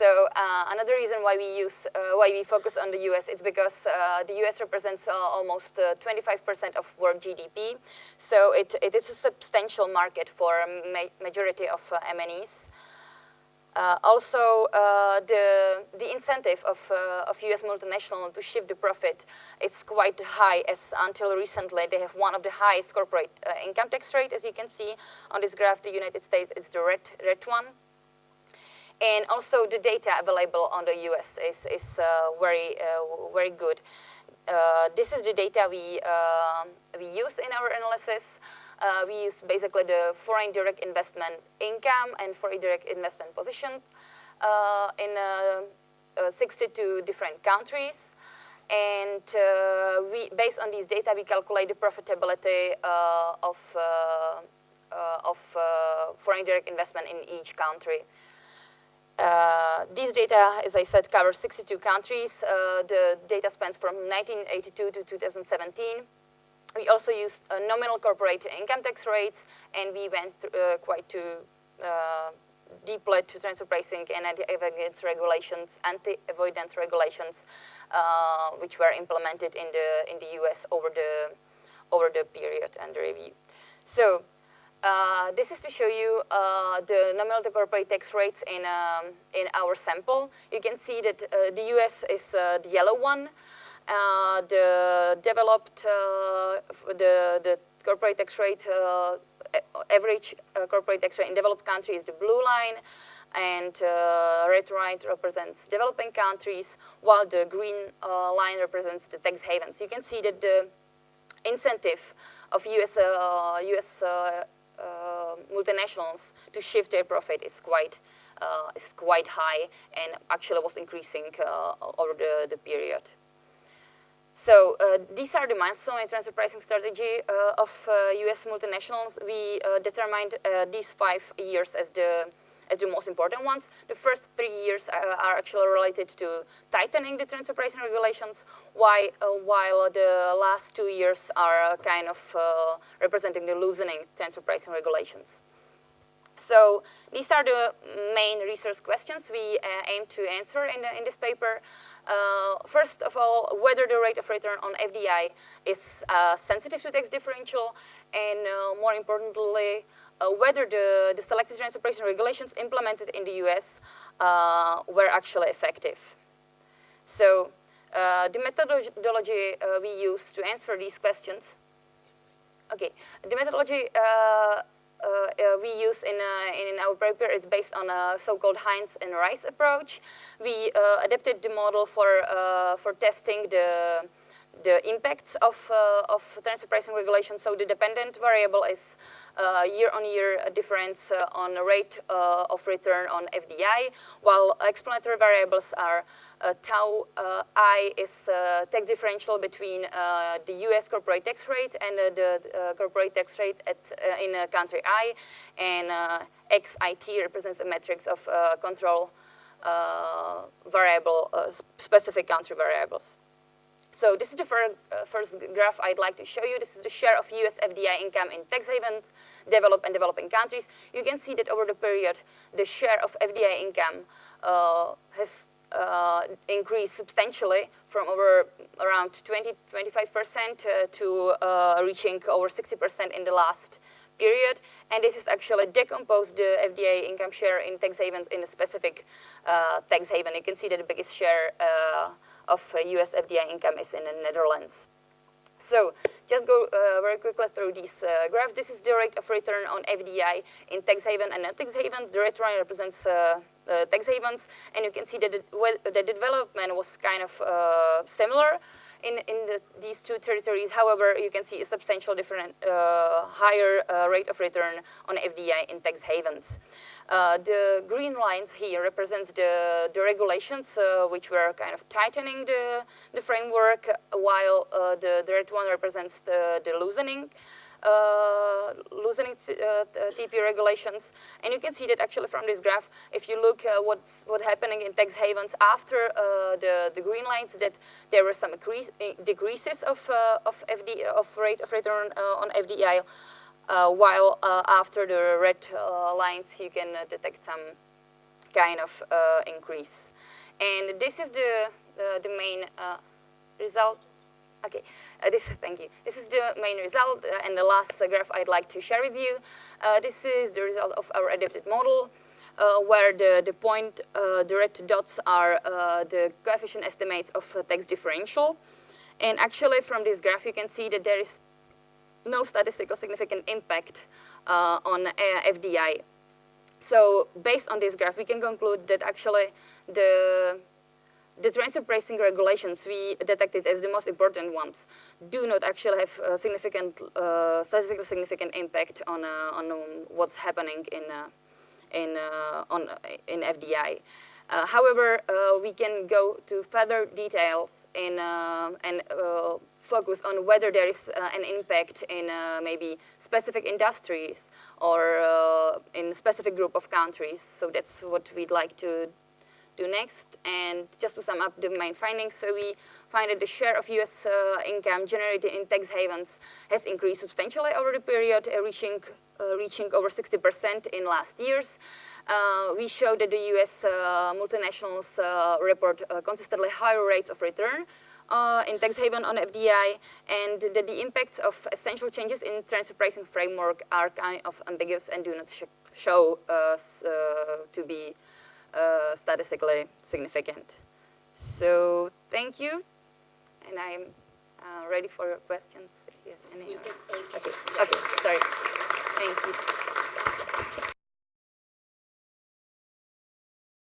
So another reason why we focus on the US, it's because the US represents almost 25% of world GDP. So it is a substantial market for a majority of MNEs. Also, the incentive of US multinational to shift the profit is quite high, as until recently they have one of the highest corporate income tax rate, as you can see on this graph. The United States is the red one. And also the data available on the US is very good. This is the data we use in our analysis. We use basically the foreign direct investment income and foreign direct investment position in 62 different countries. And based on these data, we calculate the profitability of foreign direct investment in each country. These data, as I said, cover 62 countries. The data spans from 1982 to 2017. We also used nominal corporate income tax rates, and we went quite deeply to transfer pricing and anti-avoidance regulations, which were implemented in the US over the period under review. So this is to show you the nominal to corporate tax rates in our sample. You can see that the US is the yellow one. The developed, the corporate tax rate, average corporate tax rate in developed countries is the blue line, and red line represents developing countries, while the green line represents the tax havens. You can see that the incentive of US multinationals to shift their profit is quite high, and actually was increasing over the period. So these are the milestones in transfer pricing strategy of US multinationals. We determined these 5 years as the most important ones. The first 3 years are actually related to tightening the transfer pricing regulations, while the last 2 years are kind of representing the loosening transfer pricing regulations. So these are the main research questions we aim to answer in this paper. First of all, whether the rate of return on FDI is sensitive to tax differential, and more importantly, whether the selected transfer pricing regulations implemented in the US were actually effective. So the methodology we use to answer these questions. Okay, the methodology we use in our paper is based on a so-called Heinz and Rice approach. We adapted the model for testing the impacts of transfer pricing regulations. So the dependent variable is year-on-year difference on the rate of return on FDI, while explanatory variables are tau I is tax differential between the US corporate tax rate and the corporate tax rate in country I, and XIT represents a matrix of control variable, specific country variables. So this is the first graph I'd like to show you. This is the share of US FDI income in tax havens, developed and developing countries. You can see that over the period, the share of FDI income has increased substantially from around 20-25% to reaching over 60% in the last period. And this is actually decomposed the FDI income share in tax havens in a specific tax haven. You can see that the biggest share of US FDI income is in the Netherlands. So just go very quickly through these graphs. This is the rate of return on FDI in tax haven and non-tax havens. The red line represents tax havens, and you can see that the development was kind of similar in these two territories. However, you can see a substantial different higher rate of return on FDI in tax havens. The green lines here represents the regulations which were kind of tightening the framework, while the red one represents the loosening TP regulations. And you can see that actually from this graph, if you look what's happening in tax havens after the green lines, that there were some decreases of rate of return on FDI, while after the red lines you can detect some kind of increase. And this is the main result. Okay, thank you. This is the main result, and the last graph I'd like to share with you. This is the result of our adapted model, where the point, the red dots are the coefficient estimates of tax differential. And actually, from this graph, you can see that there is no statistical significant impact on FDI. So, based on this graph, we can conclude that actually the transfer pricing regulations we detected as the most important ones do not actually have a significant, statistically significant impact on what's happening in FDI. However, we can go to further details and focus on whether there is an impact in maybe specific industries or in a specific group of countries. So that's what we'd like to do next. And just to sum up the main findings, so we find that the share of US income generated in tax havens has increased substantially over the period, reaching over 60% in last years. We show that the US multinationals report consistently higher rates of return in tax haven on FDI, and that the impacts of essential changes in transfer pricing framework are kind of ambiguous and do not show to be statistically significant. So thank you, and I'm ready for your questions if you have any. Okay, sorry. Thank you.